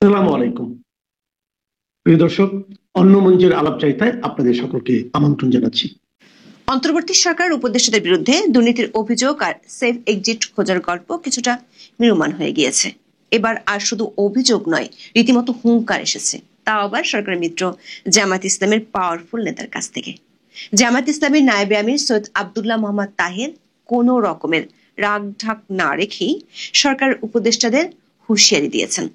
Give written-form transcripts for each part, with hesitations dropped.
আসসালামু আলাইকুম প্রিয় দর্শক। অন্য মঞ্চের আলাপচারিতায় আপনাদের সকলকে আমন্ত্রণ জানাচ্ছি। অন্তর্বর্তী সরকার উপদেষ্টাদের বিরুদ্ধে দুর্নীতির অভিযোগ আর সেফ এক্সিট খোঁজার গল্প কিছুটা নির্মাণ হয়ে গিয়েছে। এবার আর শুধু অভিযোগ নয়, রীতিমতো হুঙ্কার এসেছে, তাও আবার সরকারের মিত্র জামাত ইসলামের পাওয়ারফুল নেতার কাছ থেকে। জামাত ইসলামের নায়েবে আমির সৈয়দ আব্দুল্লাহ মোহাম্মদ তাহের কোনো রকমের রাগ ঢাক না রেখেই সরকার উপদেষ্টাদের হুঁশিয়ারি দিয়েছেন।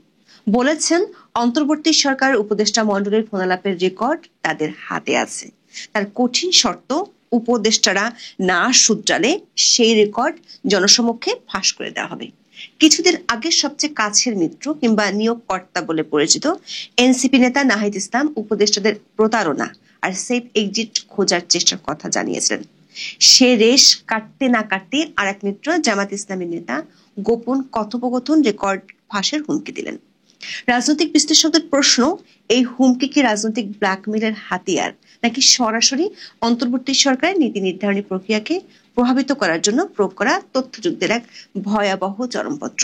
বলেছেন, অন্তর্বর্তী সরকার উপদেষ্টা মণ্ডলীর ফোনালাপের রেকর্ড তাদের হাতে আছে। তার কঠিন শর্ত, উপদেষ্টারা না শুধরালে সেই রেকর্ড জনসমক্ষে ফাঁস করে দেওয়া হবে। কিছুদিন আগে সবচেয়ে কাছের মিত্র কিংবা নিয়োগকর্তা বলে পরিচিত এনসিপি নেতা নাহিদ ইসলাম উপদেষ্টাদের প্রতারণা আর সেফ এক্সিট খোঁজার চেষ্টার কথা জানিয়েছিলেন। সে রেশ কাটতে না কাটতে আর এক মিত্র জামাত ইসলামের নেতা গোপন কথোপকথন রেকর্ড ফাঁসের হুমকি দিলেন। রাজনৈতিক বিশ্লেষকদের প্রশ্ন, এই হুমকি কি রাজনৈতিক ব্ল্যাকমেলের হাতিয়ার, নাকি সরাসরি অন্তর্বর্তী সরকারের নীতি নির্ধারণী প্রক্রিয়াকে প্রভাবিত করার জন্য প্রয়োগ করা তথ্যযুদ্ধের এক ভয়াবহ চরমপত্র?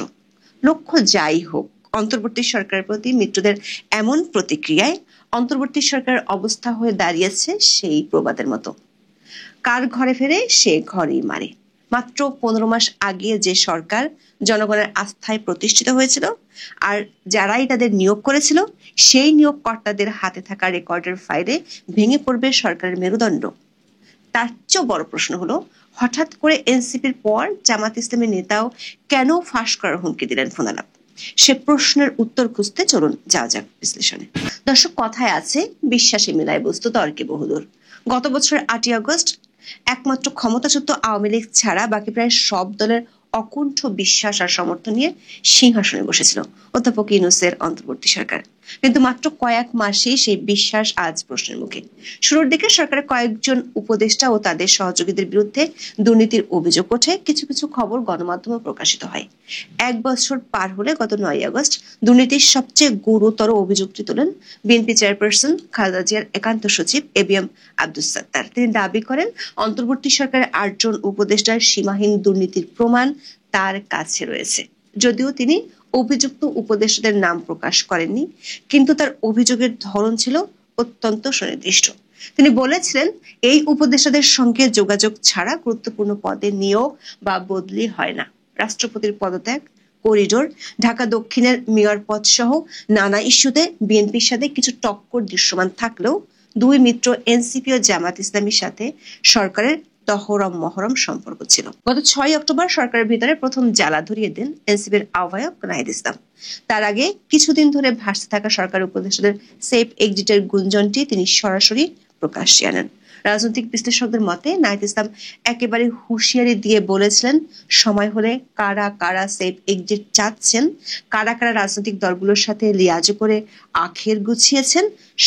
লক্ষ্য যাই হোক, অন্তর্বর্তী সরকারের প্রতি মিত্রদের এমন প্রতিক্রিয়ায় অন্তর্বর্তী সরকারের অবস্থা হয়ে দাঁড়িয়েছে সেই প্রবাদের মতো, কার ঘরে ফেরে সে ঘরেই মারে। মাত্র 15 মাস আগে যে সরকার জনগণের আস্থায় প্রতিষ্ঠিত হয়েছিল, আর যারাই তাদের নিয়োগ করেছিল, সেই নিয়োগকর্তাদের হাতে থাকা রেকর্ডের ফাইলে ভেঙে পড়বে সরকারের মেরুদণ্ড। তার চেয়েও বড় প্রশ্ন হলো, হঠাৎ করে এনসিপির পর জামাত ইসলামের নেতাও কেন ফাঁস করার হুমকি দিলেন ফোনালাপ? সে প্রশ্নের উত্তর খুঁজতে চলুন যাওয়া যাক বিশ্লেষণে। দর্শক, কথায় আছে, বিশ্বাসে মেলায় বস্তু তর্কে বহুদূর। গত বছরের 8ই আগস্ট একমাত্র ক্ষমতাচ্যুত আওয়ামী লীগ ছাড়া বাকি প্রায় সব দলের অকুণ্ঠ বিশ্বাস আর সমর্থন নিয়ে সিংহাসনে বসেছিল অধ্যাপক ইউনূসের অন্তর্বর্তী সরকার। কিন্তু মাত্র কয়েক মাসেই সেই বিশ্বাস আজ প্রশ্নের মুখে। শুরুর দিকে সরকারের কয়েকজন উপদেষ্টা ও তাদের সহযোগীদের বিরুদ্ধে দুর্নীতির অভিযোগ ওঠে, কিছু কিছু খবর গণমাধ্যমে প্রকাশিত হয়। এক বছর পার হলে গত 9ই আগস্ট দুর্নীতির সবচেয়ে গুরুতর অভিযোগটি তোলেন বিএনপি চেয়ারপারসন খালেদা জিয়ার একান্ত সচিব এবিএম আব্দুস সাত্তার। তিনি দাবি করেন, অন্তর্বর্তী সরকারের 8 জন উপদেষ্টার সীমাহীন দুর্নীতির প্রমাণ তার কাছে রয়েছে। যদিও তিনি অভিযুক্ত উপদেষ্টাদের নাম প্রকাশ করেননি, কিন্তু তার অভিযোগের ধরন ছিল অত্যন্ত সুনির্দিষ্ট। তিনি বলেছিলেন, এই উপদেষ্টাদের সঙ্গে যোগাযোগ ছাড়া গুরুত্বপূর্ণ পদে নিয়োগ বা বদলি হয় না। রাষ্ট্রপতির পদত্যাগ, করিডোর, ঢাকা দক্ষিণের মেয়র পদ সহ নানা ইস্যুতে বিএনপির সাথে কিছু টক্কর দৃশ্যমান থাকলেও দুই মিত্র এনসিপি ও জামাত ইসলামীর সাথে সরকারের তহরম মহরম সম্পর্ক ছিল। গত 6 অক্টোবর সরকারের ভিতরে প্রথম জ্বালা ধরিয়ে দেন এনসিপির আহ্বায়ক নাহিদ ইসলাম। তার আগে কিছুদিন ধরে ভাসতে থাকা সরকার উপদেষ্টাদের সেফ এক্সিটের গুঞ্জনটি তিনি সরাসরি প্রকাশ্যে আনেন। রাজনৈতিক বিশ্লেষকদের মতে নাহিদ ইসলাম একেবারে হুঁশিয়ারি দিয়ে বলেছিলেন, সময় হলে কারা কারা সেফ এক্সিট চাচ্ছেন, কারা কারা রাজনৈতিক দলগুলোর সাথে লিয়াজ করে আখের গুছিয়েছেন,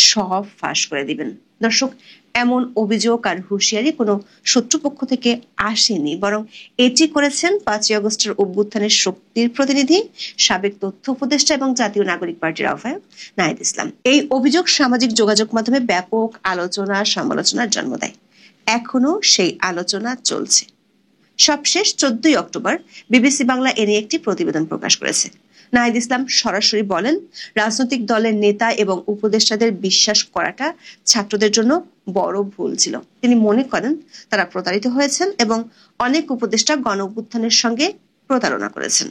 সব ফাঁস করে দিবেন। দর্শক, এমন অভিযোগ আর হুঁশিয়ারি কোনো শত্রুপক্ষ থেকে আসেনি, বরং এটি করেছেন 5ই আগস্টের অভ্যুত্থানের শক্তির প্রতিনিধি, সাবেক তথ্য উপদেষ্টা এবং জাতীয় নাগরিক পার্টির আহ্বায়ক নাহিদ ইসলাম। এই অভিযোগ সামাজিক যোগাযোগ মাধ্যমে ব্যাপক আলোচনা সমালোচনার জন্ম দেয়। এখনো সেই আলোচনা চলছে। সবশেষ 14ই অক্টোবর বিবিসি বাংলা এ নিয়ে একটি প্রতিবেদন প্রকাশ করেছে। নাহিদ ইসলাম সরাসরি বলেন, রাজনৈতিক দলের নেতা এবং উপদেষ্টাদের বিশ্বাস করাটা ছাত্রদের জন্য বড় ভুল ছিল। তিনি মনে করেন তারা প্রতারিত হয়েছেন এবং অনেক উপদেষ্টা গণ অভ্যুত্থানের সঙ্গে প্রতারণা করেছেন।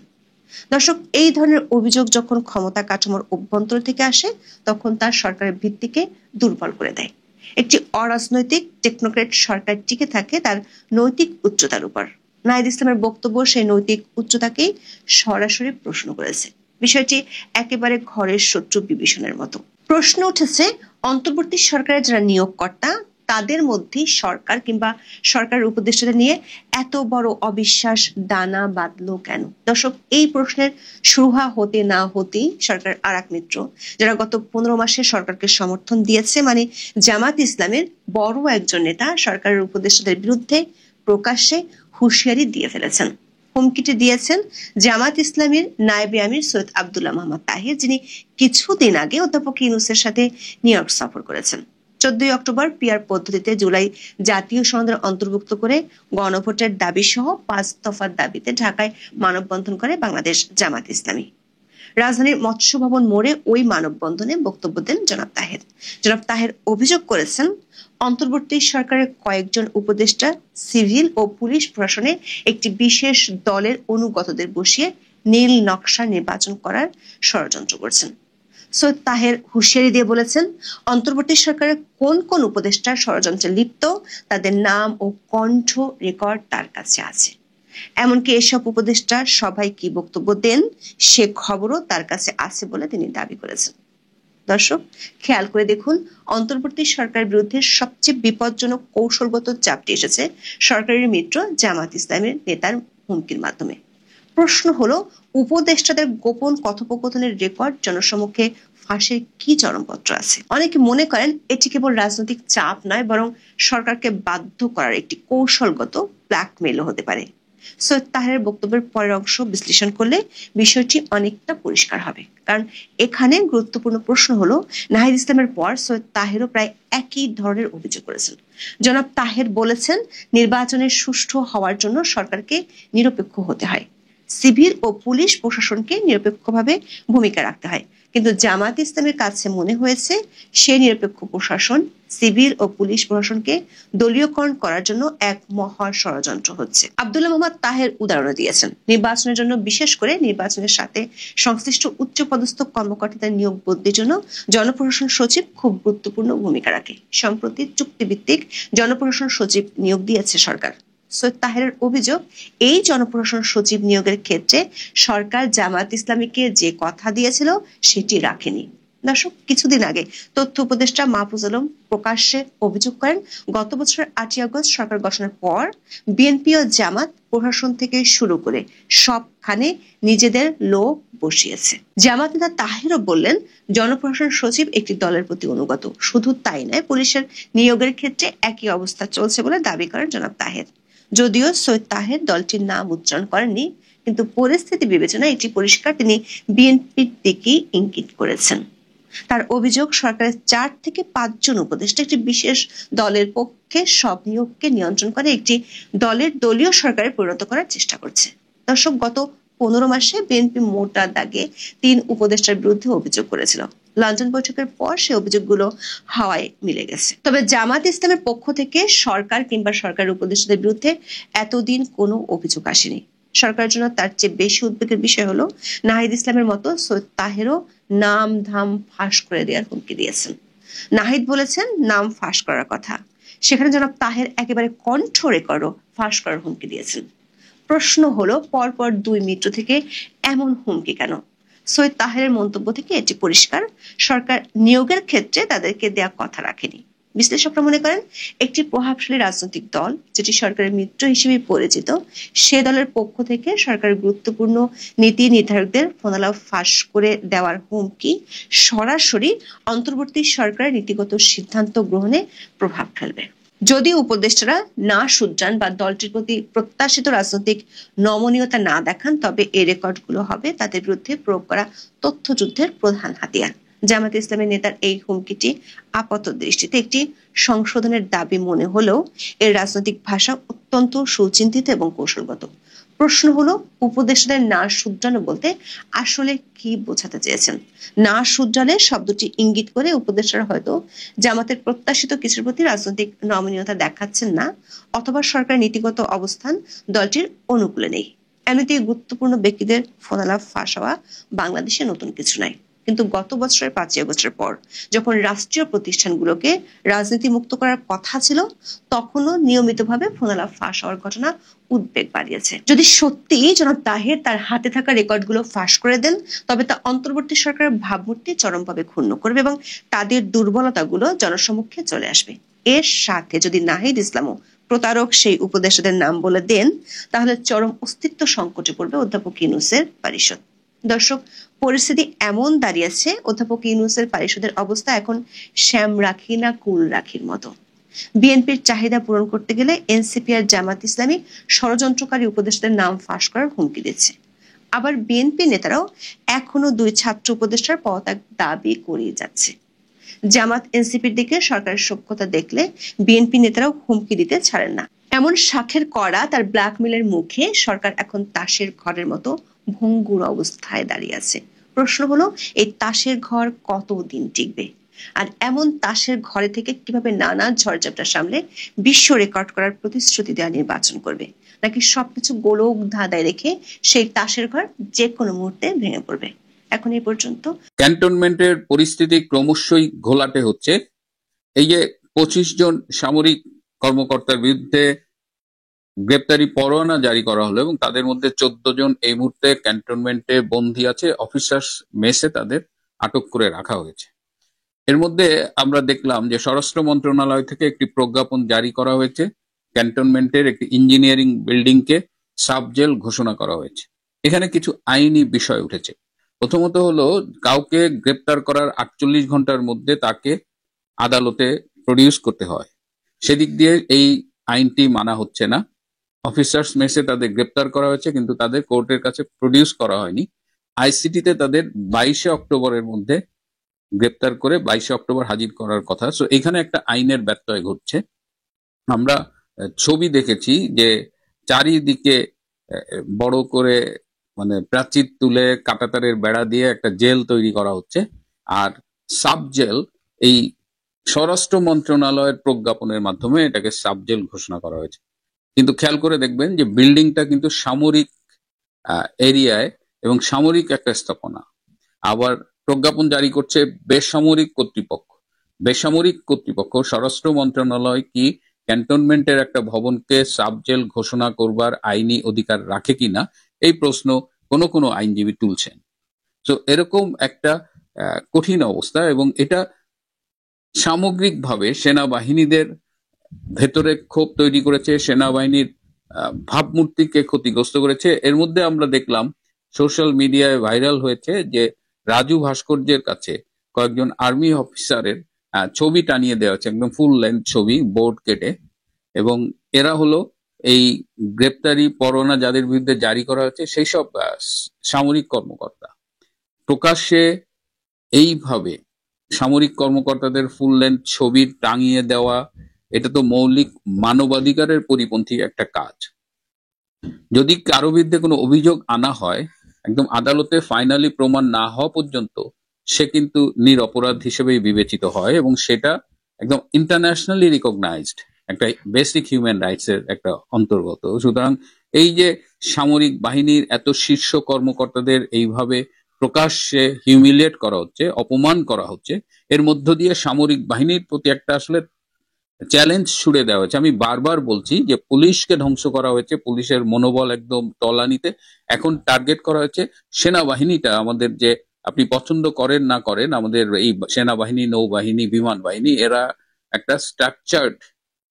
দর্শক, এই ধরনের অভিযোগ যখন ক্ষমতা কাঠামোর অভ্যন্তর থেকে আসে, তখন তার সরকারের ভিত্তিকে দুর্বল করে দেয়। একটি অরাজনৈতিক টেকনোক্রেট সরকার টিকে থাকে তার নৈতিক উচ্চতার উপর। নাহিদ ইসলামের বক্তব্য সেই নৈতিক উচ্চতাকেই সরাসরি প্রশ্ন করেছে। বিষয়টি একেবারে ঘরের শত্রু বিভীষণের মতো। প্রশ্ন উঠেছে, অন্তর্বর্তী সরকারের যারা নিয়োগকর্তা, তাদের মধ্যে সরকার কিংবা সরকারের উপদেষ্টাদের নিয়ে এত বড় অবিশ্বাস দানা বাঁধলো কেন? দর্শক, এই প্রশ্নের সুরাহা হতে না হতেই সরকার আর এক মিত্র, যারা গত 15 মাসে সরকারকে সমর্থন দিয়েছে, মানে জামাত ইসলামের বড় একজন নেতা, সরকারের উপদেষ্টাদের বিরুদ্ধে প্রকাশ্যে হুঁশিয়ারি দিয়ে ফেলেছেন। হুমকিটি দিয়েছেন জামাত ইসলামীর নায়েবে আমির সৈয়দ আব্দুল্লাহ মোহাম্মদ তাহের, যিনি কিছুদিন আগে অধ্যাপক ইউনূসের সাথে নিউ ইয়র্ক সফর করেছেন। 14ই অক্টোবর পিআর পদ্ধতিতে জুলাই জাতীয় সনদের অন্তর্ভুক্ত করে গণভোটের দাবি সহ 5 দফার দাবিতে ঢাকায় মানববন্ধন করে বাংলাদেশ জামাত ইসলামী। রাজধানীর মৎস্য ভবন মোড়ে ওই মানববন্ধনে বক্তব্য দেন জনাব তাহের। জনাব তাহের অভিযোগ করেছেন, অন্তর্বর্তী সরকারের কয়েকজন উপদেষ্টা সিভিল ও পুলিশ প্রশাসনে একটি বিশেষ দলের অনুগতদের বসিয়ে নীল নকশা নির্বাচন করার ষড়যন্ত্র করছেন। সৈয়দ তাহের হুঁশিয়ারি দিয়ে বলেছেন, অন্তর্বর্তী সরকারের কোন কোন উপদেষ্টা ষড়যন্ত্রে লিপ্ত তাদের নাম ও কণ্ঠ রেকর্ড তার কাছে আছে। এমনকি এসব উপদেষ্টা সবাই কি বক্তব্য দেন সে খবরও তার কাছে আছে বলে তিনি দাবি করেছেন। দর্শক, খেয়াল করে দেখুন, অন্তর্বর্তী সরকারের বিরুদ্ধে সবচেয়ে বিপজ্জনক কৌশলগত চাপটি এসেছে সরকারের মিত্র জামাত ইসলামের নেতার হুমকির মাধ্যমে। প্রশ্ন হলো, উপদেষ্টাদের গোপন কথোপকথনের রেকর্ড জনসমক্ষে ফাঁসের কি চরমপত্র আছে? অনেকে মনে করেন এটি কেবল রাজনৈতিক চাপ নয়, বরং সরকারকে বাধ্য করার একটি কৌশলগত ব্ল্যাকমেইলও হতে পারে। সৈয়দ তাহেরের বক্তব্যের পরের অংশ বিশ্লেষণ করলে বিষয়টি অনেকটা পরিষ্কার হবে। কারণ এখানে গুরুত্বপূর্ণ প্রশ্ন হলো, নাহিদ ইসলামের পর সৈয়দ তাহেরও প্রায় একই ধরনের অভিযোগ করেছেন। জনাব তাহের বলেছেন, নির্বাচনের সুষ্ঠু হওয়ার জন্য সরকারকে নিরপেক্ষ হতে হয়, সিভিল ও পুলিশ প্রশাসনকে নিরপেক্ষভাবে ভূমিকা রাখতে হয়। কিন্তু জামাত ইসলামের কাছে মনে হয়েছে সেই নিরপেক্ষ প্রশাসন, সিভিল ও পুলিশ প্রশাসনকে দলীয়করণ করার জন্য এক মহা ষড়যন্ত্র হচ্ছে। আব্দুল্লাহ মোহাম্মদ তাহের উদাহরণ দিয়েছেন, নির্বাচনের জন্য, বিশেষ করে নির্বাচনের সাথে সংশ্লিষ্ট উচ্চপদস্থ কর্মকর্তাদের নিয়োগ বদলির জন্য জনপ্রশাসন সচিব খুব গুরুত্বপূর্ণ ভূমিকা রাখে। সম্প্রতি চুক্তিভিত্তিক জনপ্রশাসন সচিব নিয়োগ দিয়েছে সরকার। সৈয়দ তাহেরের অভিযোগ, এই জনপ্রশাসন সচিব নিয়োগের ক্ষেত্রে সরকার জামাত ইসলামীকে যে কথা দিয়েছিল সেটি রাখেনি। দর্শক, কিছুদিন আগে তথ্য উপদেষ্টা মাহফুজ আলম প্রকাশ্যে অভিযোগ করেন, গত বছরের 8ই আগস্ট সরকার গঠনের পর বিএনপি ও জামাত প্রশাসন থেকে শুরু করে সবখানে নিজেদের লোক বসিয়েছে। জামাত নেতা তাহেরও বললেন, জনপ্রশাসন সচিব একটি দলের প্রতি অনুগত। শুধু তাই নয়, পুলিশের নিয়োগের ক্ষেত্রে একই অবস্থা চলছে বলে দাবি করেন জনাব তাহের। যদিও সৈয়দ তাহের দলটির নাম উচ্চারণ করেননি, কিন্তু পরিস্থিতি বিবেচনায় এটি পরিষ্কার তিনি বিএনপির দিকেই ইঙ্গিত করেছেন। তার অভিযোগ, সরকারের 4 থেকে 5 জন উপদেষ্টা একটি বিশেষ দলের পক্ষে সব নিয়োগকে নিয়ন্ত্রণ করে একটি দলের দলীয় সরকারে পরিণত করার চেষ্টা করছে। দর্শক, গত 15 মাসে বিএনপি মোটা দাগে 3 উপদেষ্টার বিরুদ্ধে অভিযোগ করেছিল। লন্ডন বৈঠকের পর সে অভিযোগগুলো হাওয়ায় মিলে গেছে। তবে জামাত ইসলামের পক্ষ থেকে সরকার কিংবা সরকারের উপদেষ্টাদের বিরুদ্ধে এতদিন কোনো অভিযোগ আসেনি। সরকারের জন্য তার চেয়ে বেশি উদ্বেগের বিষয় হলো, নাহিদ ইসলামের মতো সৈয়দ তাহেরও নাম ধাম ফাঁস করে দেওয়ার হুমকি দিয়েছেন। নাহিদ বলেছেন নাম ফাঁস করার কথা, সেখানে জনাব তাহের একেবারে কণ্ঠ রেকর্ডও ফাঁস করার হুমকি দিয়েছেন। প্রশ্ন হলো, পরপর 2 মিত্র থেকে এমন হুমকি কেন? সৈয়দ তাহেরের মন্তব্য থেকে এটি পরিষ্কার, সরকার নিয়োগের ক্ষেত্রে তাদেরকে দেয়া কথা রাখেনি। বিশ্লেষকরা মনে করেন, একটি প্রভাবশালী রাজনৈতিক দল যেটি সরকারের মিত্র হিসেবে পরিচিত, সে দলের পক্ষ থেকে সরকারের গুরুত্বপূর্ণ নীতি নির্ধারকদের ফোনালাপ ফাঁস করে দেওয়ার হুমকি সরাসরি অন্তর্বর্তী সরকারের নীতিগত সিদ্ধান্ত গ্রহণে প্রভাব ফেলবে। যদি উপদেষ্টারা না শুধরান বা দলটির প্রতি প্রত্যাশিত রাজনৈতিক নমনীয়তা না দেখান, তবে এই রেকর্ডগুলো হবে তাদের বিরুদ্ধে প্রয়োগ করা তথ্যযুদ্ধের প্রধান হাতিয়ার। জামাত ইসলামের নেতার এই হুমকিটি আপাত দৃষ্টিতে একটি সংশোধনের দাবি মনে হলেও এর রাজনৈতিক ভাষা অত্যন্ত সুচিন্তিত এবং কৌশলগত। প্রশ্ন হলো, উপদেষ্টাদের না শুধরানো বলতে আসলে কি বোঝাতে চেয়েছেন? না শুধরালে শব্দটি ইঙ্গিত করে উপদেষ্টারা হয়তো জামাতের প্রত্যাশিত কিছুর প্রতি রাজনৈতিক নমনীয়তা দেখাচ্ছেন না, অথবা সরকার নীতিগত অবস্থান দলটির অনুকূলে নেই। এমনিতেই গুরুত্বপূর্ণ ব্যক্তিদের ফোনালাপ ফাঁস হওয়া বাংলাদেশে নতুন কিছু নয়, কিন্তু গত বছরের 5ই আগস্টের পর যখন রাষ্ট্রীয় প্রতিষ্ঠানগুলোকে রাজনীতি মুক্ত করার কথা ছিল, তখনও নিয়মিতভাবে ফোনালাপ ফাঁস হওয়ার ঘটনা উদ্বেগ বাড়িয়েছে। যদি সত্যি জনাব তাহের তার হাতে থাকা রেকর্ডগুলো ফাঁস করে দেন, তবে তা অন্তর্বর্তী সরকারের ভাবমূর্তি চরমভাবে ক্ষুণ্ণ করবে এবং তাদের দুর্বলতাগুলো জনসমক্ষে চলে আসবে। এর সাথে যদি নাহিদ ইসলামও প্রতারক সেই উপদেষ্টাদের নাম বলে দেন, তাহলে চরম অস্তিত্ব সংকটে পড়বে অধ্যাপক ইউনূসের পরিষদ। দর্শক, পরিস্থিতি এমন দাঁড়িয়েছে, অধ্যাপক ইউনূসের পরিষদের অবস্থা এখন শ্যাম রাখি না কুল রাখির মতো। বিএনপির চাহিদা পূরণ করতে গেলে এনসিপি আর জামাত ইসলামী ষড়যন্ত্রকারী উপদেষ্টাদের নাম ফাঁস করার হুমকি দিচ্ছে। আবার বিএনপি নেতারাও এখনো 2 ছাত্র উপদেষ্টার পদত্যাগ দাবি করে যাচ্ছে। জামাত এনসিপির দিকে সরকারের সক্ষতা দেখলে বিএনপি নেতারাও হুমকি দিতে ছাড়েন না। এমন শাখের কড়া তার ব্ল্যাকমেলের মুখে সরকার এখন তাসের ঘরের মতো ভঙ্গুর অবস্থায় দাঁড়িয়ে আছে। প্রশ্ন হলো, এই তাসের ঘর কতদিন টিকবে? আর এমন তাসের ঘরে থেকে কিভাবে নানা ঝড়ঝাপটা সামলে বিশ্ব রেকর্ড করার প্রতিশ্রুতি দেওয়া নির্বাচন করবে, নাকি সবকিছু গোলক ধাঁধায় রেখে সেই তাসের ঘর যে কোনো মুহূর্তে ভেঙে পড়বে? এখন এই পর্যন্ত ক্যান্টনমেন্টের পরিস্থিতি ক্রমশই ঘোলাটে হচ্ছে। এই যে 25 জন সামরিক কর্মকর্তার বিরুদ্ধে গ্রেপ্তারি পরোয়ানা জারি করা হলো এবং তাদের মধ্যে 14 জন এই মুহূর্তে ক্যান্টনমেন্টে বন্দী আছে, অফিসার্স মেসে তাদের আটক করে রাখা হয়েছে। এর মধ্যে আমরা দেখলাম যে স্বরাষ্ট্র মন্ত্রণালয় থেকে একটি প্রজ্ঞাপন জারি করা হয়েছে, ক্যান্টনমেন্টের একটি ইঞ্জিনিয়ারিং বিল্ডিংকে সাব জেল ঘোষণা করা হয়েছে। এখানে কিছু আইনি বিষয় উঠেছে। প্রথমত হলো, কাউকে গ্রেপ্তার করার 48 ঘন্টার মধ্যে তাকে আদালতে প্রডিউস করতে হয়। সেদিক দিয়ে এই আইনটি মানা হচ্ছে না। অফিসার্স মেসে তাদের গ্রেপ্তার করা হয়েছে, কিন্তু তাদের কোর্টের কাছে প্রডিউস করা হয়নি। আইসিটিতে তাদের 22 অক্টোবরের মধ্যে গ্রেপ্তার করে 22 অক্টোবর হাজির করার কথা। সো এখানে একটা আইনের ব্যত্যয় ঘটছে। আমরা ছবি দেখেছি যে চারিদিকে বড় করে মানে প্রাচীর তুলে কাঁটাতারের বেড়া দিয়ে একটা জেল তৈরি করা হচ্ছে, আর সাব জেল এই স্বরাষ্ট্র মন্ত্রণালয়ের প্রজ্ঞাপনের মাধ্যমে এটাকে সাব জেল ঘোষণা করা হয়েছে। কিন্তু খেয়াল করে দেখবেন যে বিল্ডিংটা কিন্তু সামরিক এরিয়ায় এবং সামরিক একটা স্থাপনা। আবার প্রজ্ঞাপন জারি করছে বেসামরিক কর্তৃপক্ষ। বেসামরিক কর্তৃপক্ষ স্বরাষ্ট্র মন্ত্রণালয় কি ক্যান্টনমেন্টের একটা ভবনকে সাব জেল ঘোষণা করবার আইনি অধিকার রাখে কিনা, এই প্রশ্ন কোনো কোনো আইনজীবী তুলছেন। তো এরকম একটা কঠিন অবস্থা, এবং এটা সামগ্রিকভাবে সেনাবাহিনীদের ভেতরে ক্ষোভ তৈরি করেছে, সেনাবাহিনীর ভাবমূর্তিকে ক্ষতিগ্রস্ত করেছে। এর মধ্যে আমরা দেখলাম সোশ্যাল মিডিয়ায় ভাইরাল হয়েছে যে রাজু ভাস্কর্যের কাছে কয়েকজন আর্মি অফিসারের ছবি টানিয়ে দেওয়া হচ্ছে, একদম ফুল লেন্থ ছবি, বোর্ড কেটে। এবং এরা হলো এই গ্রেপ্তারি পরোয়ানা যাদের বিরুদ্ধে জারি করা হচ্ছে সেই সব সামরিক কর্মকর্তা। প্রকাশ্যে এইভাবে সামরিক কর্মকর্তাদের ফুল লেন্থ ছবি টাঙিয়ে দেওয়া, এটা তো মৌলিক মানবাধিকারের পরিপন্থী একটা কাজ। যদি কারো বিরুদ্ধে কোনো অভিযোগ আনা হয়, একদম আদালতে ফাইনালি প্রমাণ না হওয়া পর্যন্ত সে কিন্তু নিরপরাধ হিসেবেই বিবেচিত হয়, এবং সেটা একদম ইন্টারন্যাশনালি রিকগনাইজড একটা বেসিক হিউম্যান রাইটস এর একটা অন্তর্গত। সুতরাং এই যে সামরিক বাহিনীর এত শীর্ষ কর্মকর্তাদের এইভাবে প্রকাশ্যে হিউমিলিয়েট করা হচ্ছে, অপমান করা হচ্ছে, এর মধ্য দিয়ে সামরিক বাহিনীর প্রতি একটা আসলে চ্যালেঞ্জ ছুড়ে দেওয়া হয়েছে। আমি বারবার বলছি যে পুলিশকে ধ্বংস করা হয়েছে, পুলিশের মনোবল একদম তলানিতে। এখন টার্গেট করা হয়েছে সেনাবাহিনীটা। আমাদের যে আপনি পছন্দ করেন না করেন, আমাদের এই সেনাবাহিনী, নৌবাহিনী, বিমান বাহিনী, এরা একটা স্ট্রাকচার্ড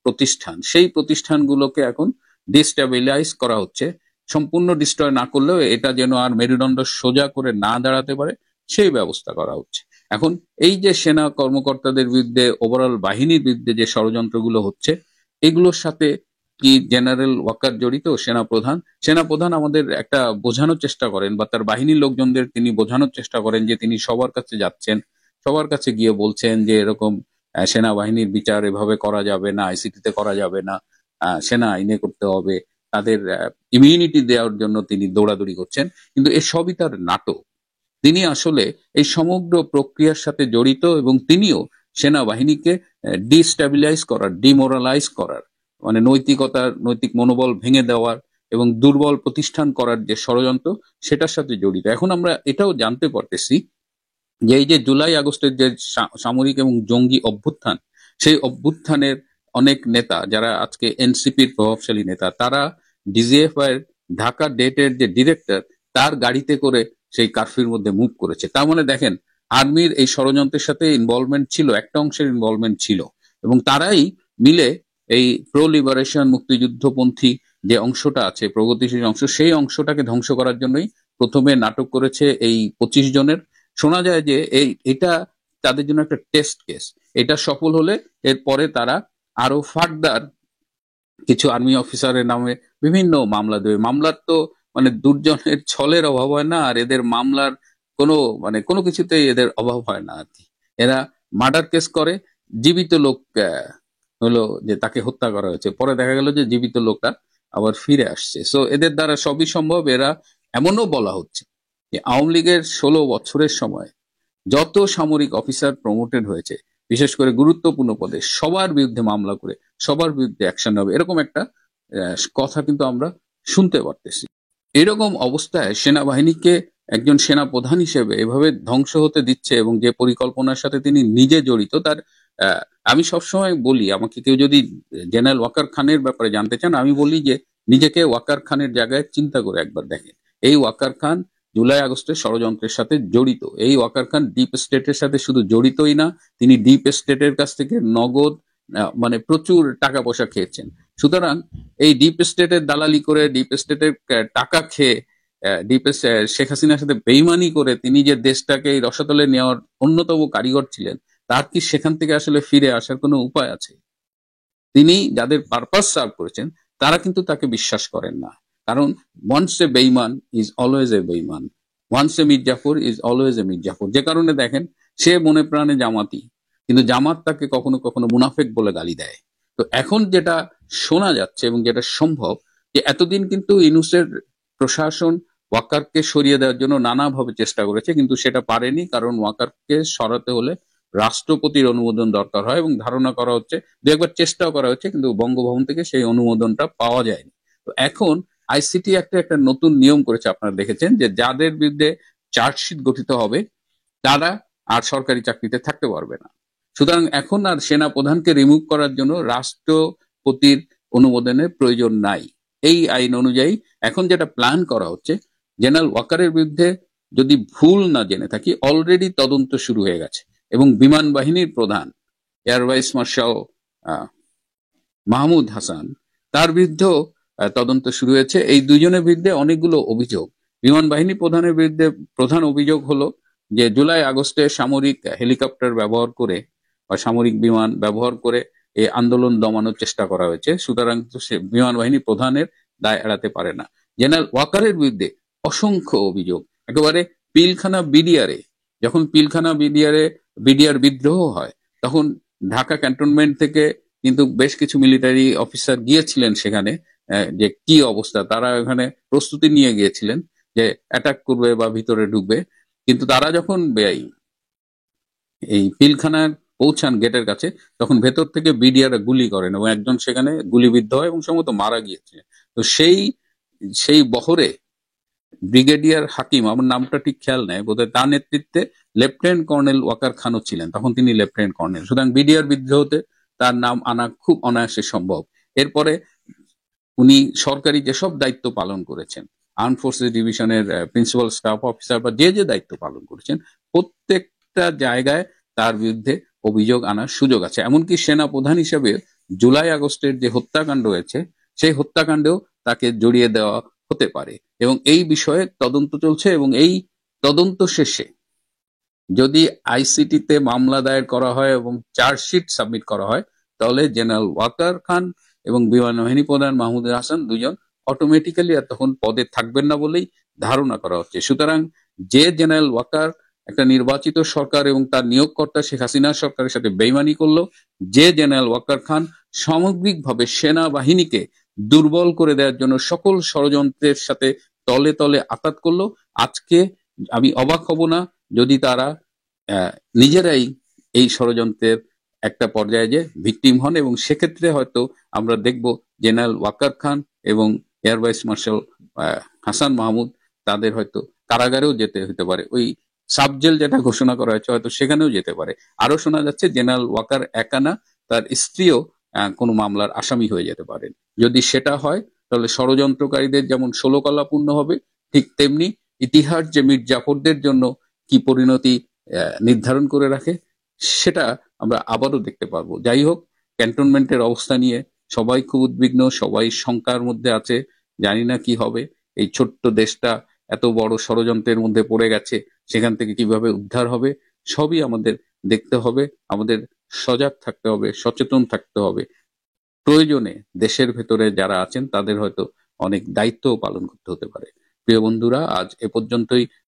প্রতিষ্ঠান। সেই প্রতিষ্ঠানগুলোকে এখন ডিস্টেবিলাইজ করা হচ্ছে। সম্পূর্ণ ডিস্ট্রয় না করলেও এটা যেন আর মেরুদণ্ড সোজা করে না দাঁড়াতে পারে, সেই ব্যবস্থা করা হচ্ছে। এখন এই যে সেনা কর্মকর্তাদের বিরুদ্ধে, ওভারঅল বাহিনীর বিরুদ্ধে যে ষড়যন্ত্রগুলো হচ্ছে, এগুলোর সাথে কি জেনারেল ওয়াকার জড়িত? সেনাপ্রধান আমাদের একটা বোঝানোর চেষ্টা করেন, বা তার বাহিনীর লোকজনদের তিনি বোঝানোর চেষ্টা করেন যে তিনি সবার কাছে যাচ্ছেন, সবার কাছে গিয়ে বলছেন যে এরকম সেনাবাহিনীর বিচার এভাবে করা যাবে না, আইসিটিতে করা যাবে না, সেনা আইনে করতে হবে, তাদের ইমিউনিটি দেওয়ার জন্য তিনি দৌড়াদৌড়ি করছেন। কিন্তু এসবই তার নাটক। তিনি আসলে এই সমগ্র প্রক্রিয়ার সাথে জড়িত, এবং তিনিও সেনাবাহিনীকে ডিস্টেবিলাইজ করার, ডিমোরালাইজ করার, মানে নৈতিক মনোবল ভেঙে দেওয়ার এবং দুর্বল প্রতিষ্ঠান করার যে ষড়যন্ত্র, সেটার সাথে জড়িত। এখন আমরা এটাও জানতে পারতেছি যে এই যে জুলাই আগস্টের যে সামরিক এবং জঙ্গি অভ্যুত্থান, সেই অভ্যুত্থানের অনেক নেতা যারা আজকে এনসিপির প্রভাবশালী নেতা, তারা ডিজিএফ এর ঢাকা ডেটের যে ডিরেক্টর, তার গাড়িতে করে সেই কারফিউর মধ্যে মুভ করেছে। তার মানে দেখেন, আর্মির এই ষড়যন্ত্রের সাথে ইনভলভমেন্ট ছিল, একটা অংশের ইনভলভমেন্ট ছিল, এবং তারাই মিলে এই প্রো লিবারেশন, মুক্তিযুদ্ধপন্থী যে অংশটা আছে, প্রগতিশীল অংশ, সেই অংশটাকে ধ্বংস করার জন্যই প্রথমে নাটক করেছে এই 25 জনের। শোনা যায় যে এটা তাদের জন্য একটা টেস্ট কেস। এটা সফল হলে এরপরে তারা আরো ফার্দার কিছু আর্মি অফিসারের নামে বিভিন্ন মামলা দেবে। মামলার তো মানে দুর্জনের ছলের অভাব হয় না, আর এদের মামলার কোনো কিছুতেই এদের অভাব হয় না আর কি। এরা মার্ডার কেস করে, জীবিত লোক হলো যে তাকে হত্যা করা হয়েছে, পরে দেখা গেল যে জীবিত লোকটা আবার ফিরে আসছে। সো এদের দ্বারা সবই সম্ভব। এরা এমনও বলা হচ্ছে যে আওয়ামী লীগের 16 বছরের সময় যত সামরিক অফিসার প্রমোটেড হয়েছে, বিশেষ করে গুরুত্বপূর্ণ পদে, সবার বিরুদ্ধে মামলা করে সবার বিরুদ্ধে অ্যাকশন হবে, এরকম একটা কথা কিন্তু আমরা শুনতে পারতেছি। এরকম অবস্থায় সেনাবাহিনীকে একজন সেনা প্রধান হিসেবে এভাবে ধ্বংস হতে দিচ্ছে এবং যে পরিকল্পনার সাথে তিনি নিজে জড়িত, তার আমি সবসময় বলি, আমাকে কেউ যদি জেনারেল ওয়াকার খানের ব্যাপারে জানতে চান, আমি বলি যে নিজেকে ওয়াকার খানের জায়গায় চিন্তা করে একবার দেখেন। এই ওয়াকার খান জুলাই আগস্টের ষড়যন্ত্রের সাথে জড়িত। এই ওয়াকার খান ডিপ স্টেটের সাথে শুধু জড়িতই না, তিনি ডিপ স্টেটের কাছ থেকে নগদ মানে প্রচুর টাকা পয়সা খেয়েছেন। সুতরাং এই ডিপ স্টেটের দালালি করে, ডিপ স্টেটের টাকা খেয়ে, শেখ হাসিনার সাথে বেইমানি করে তিনি যে দেশটাকে এই রসাতলে নেওয়ার অন্যতম কারিগর ছিলেন, তার কি সেখান থেকে আসলে ফিরে আসার কোনো উপায় আছে? তিনি যাদের পারপাস সার্ভ করেছেন তারা কিন্তু তাকে বিশ্বাস করেন না। কারণ ওয়ান্স এ বেইমান ইজ অলওয়েজ এ বেইমান, once a Mir Jafar is always a Mir Jafar. যে কারণে দেখেন সে মনে প্রাণে জামাতি, কিন্তু জামাত তাকে কখনো কখনো মুনাফেক বলে গালি দেয়। তো এখন যেটা শোনা যাচ্ছে এবং যেটা সম্ভব, যে এতদিন কিন্তু ইউনূসের প্রশাসন ওয়াকারকে সরিয়ে দেওয়ার জন্য নানাভাবে চেষ্টা করেছে, কিন্তু সেটা পারেনি। কারণ ওয়াকারকে সরাতে হলে রাষ্ট্রপতির অনুমোদন দরকার হয়, এবং ধারণা করা হচ্ছে দু একবার চেষ্টাও করা হচ্ছে, কিন্তু বঙ্গভবন থেকে সেই অনুমোদনটা পাওয়া যায়নি। তো এখন আইসিটি একটা নতুন নিয়ম করেছে, আপনারা দেখেছেন, যে যাদের বিরুদ্ধে চার্জশিট গঠিত হবে তারা আর সরকারি চাকরিতে থাকতে পারবে না। সুতরাং এখন আর সেনা প্রধানকে রিমুভ করার জন্য রাষ্ট্রপতির অনুমোদনের প্রয়োজন নাই। এই আইন অনুযায়ী এখন যেটা প্ল্যান করা হচ্ছে, জেনারেল ওয়াকারের বিরুদ্ধে যদি ভুল না জেনে থাকি অলরেডি তদন্ত শুরু হয়ে গেছে, এবং বিমান বাহিনীর প্রধান air vice marshal Mahmud Hasan, তার বিরুদ্ধেও তদন্ত শুরু হয়েছে। এই দুজনের বিরুদ্ধে অনেকগুলো অভিযোগ। বিমান বাহিনী প্রধানের বিরুদ্ধে প্রধান অভিযোগ হলো যে জুলাই আগস্টে সামরিক হেলিকপ্টার ব্যবহার করে বা সামরিক বিমান ব্যবহার করে এই আন্দোলন দমানোর চেষ্টা করা হয়েছে। সুতরাং সে বিমান বাহিনী প্রধানের দায় এড়াতে পারে না। জেনারেল ওয়াকারের বিরুদ্ধে অসংখ্য অভিযোগ, একেবারে পিলখানা বিডিআরে, যখন পিলখানা বিডিআর বিদ্রোহ হয়, তখন ঢাকা ক্যান্টনমেন্ট থেকে কিন্তু বেশ কিছু মিলিটারি অফিসার গিয়েছিলেন সেখানে, যে কি অবস্থা, তারা ওখানে প্রস্তুতি নিয়ে গিয়েছিলেন যে অ্যাটাক করবে বা ভিতরে ঢুকবে। কিন্তু তারা যখন এই পিলখানার পৌঁছান গেটের কাছে, তখন ভেতর থেকে বিডিআর গুলি করেন এবং একজন সেখানে গুলিবিদ্ধ হয় এবং সম্ভবত মারা গিয়েছে। তো সেই বহরে ব্রিগেডিয়ার হাকিম, আমার নামটা ঠিক খেয়াল নেই, বোধহয় তার নেতৃত্বে লেফটেন্যান্ট কর্নেল ওয়াকার খানও ছিলেন, তখন তিনি লেফটেন্যান্ট কর্নেল। সুতরাং বিডিআর বিদ্রোহতে তার নাম আনা খুব অনায়াসে সম্ভব। এরপরে উনি সরকারি যেসব দায়িত্ব পালন করেছেন, আর্ম ফোর্সেস ডিভিশনের প্রিন্সিপাল স্টাফ অফিসার বা যে দায়িত্ব পালন করেছেন, প্রত্যেকটা জায়গায় তার বিরুদ্ধে অভিযোগ আনার সুযোগ আছে। এমনকি সেনা প্রধান হিসেবে জুলাই আগস্টের যে হত্যাকাণ্ড হয়েছে, সেই হত্যাকাণ্ডেও তাকে জড়িয়ে দেওয়া হতে পারে, এবং এই বিষয়ে তদন্ত চলছে। এবং এই তদন্ত শেষে যদি আইসিটিতে মামলা দায়ের করা হয় এবং চার্জশিট সাবমিট করা হয়, তাহলে জেনারেল ওয়াকার খান এবং বিমান বাহিনী প্রধান মাহমুদ হাসান দুজন অটোমেটিক্যালি আর তখন পদে থাকবেন না বলেই ধারণা করা হচ্ছে। সুতরাং যে জেনারেল ওয়াকার একটা নির্বাচিত সরকার এবং তার নিয়োগকর্তা শেখ হাসিনা সরকারের সাথে বেইমানি করলো, যে জেনারেল ওয়াকার খান সামগ্রিকভাবে সেনাবাহিনীকে দুর্বল করে দেওয়ার জন্য সকল ষড়যন্ত্রের সাথে তলে তলে আঘাত করলো, আজকে আমি অবাক হব না যদি তারা নিজেরাই এই ষড়যন্ত্রের একটা পর্যায়ে যে ভিকটিম হন, এবং সেক্ষেত্রে হয়তো আমরা দেখব জেনারেল ওয়াকার খান এবং air vice marshal Hasan Mahmud তাদের হয়তো কারাগারেও যেতে হতে পারে, ওই সাবজেল যেটা ঘোষণা করা হয়েছে হয়তো সেখানেও যেতে পারে। আরো শোনা যাচ্ছে জেনারেল ওয়াকার একা না, তার স্ত্রীও কোনো মামলার আসামি হয়ে যেতে পারেন। যদি সেটা হয় তাহলে ষড়যন্ত্রকারীদের যেমন ষোলকলা পূর্ণ হবে, ঠিক তেমনি ইতিহাস যে মীর জাফরদের জন্য কি পরিণতি নির্ধারণ করে রাখে সেটা আমরা আবারও দেখতে পারবো। যাই হোক, ক্যান্টনমেন্টের অবস্থা নিয়ে সবাই খুব উদ্বিগ্ন, সবাই শঙ্কার মধ্যে আছে, জানি না কি হবে। এই ছোট্ট দেশটা এত বড় ষড়যন্ত্রের মধ্যে পড়ে গেছে, সেখান থেকে কিভাবে উদ্ধার হবে সবই আমাদের দেখতে হবে। আমাদের সজাগ থাকতে হবে, সচেতন থাকতে হবে। প্রয়োজনে দেশের ভেতরে যারা আছেন তাদের হয়তো অনেক দায়িত্বও পালন করতে হতে পারে। প্রিয় বন্ধুরা, আজ এ পর্যন্তই।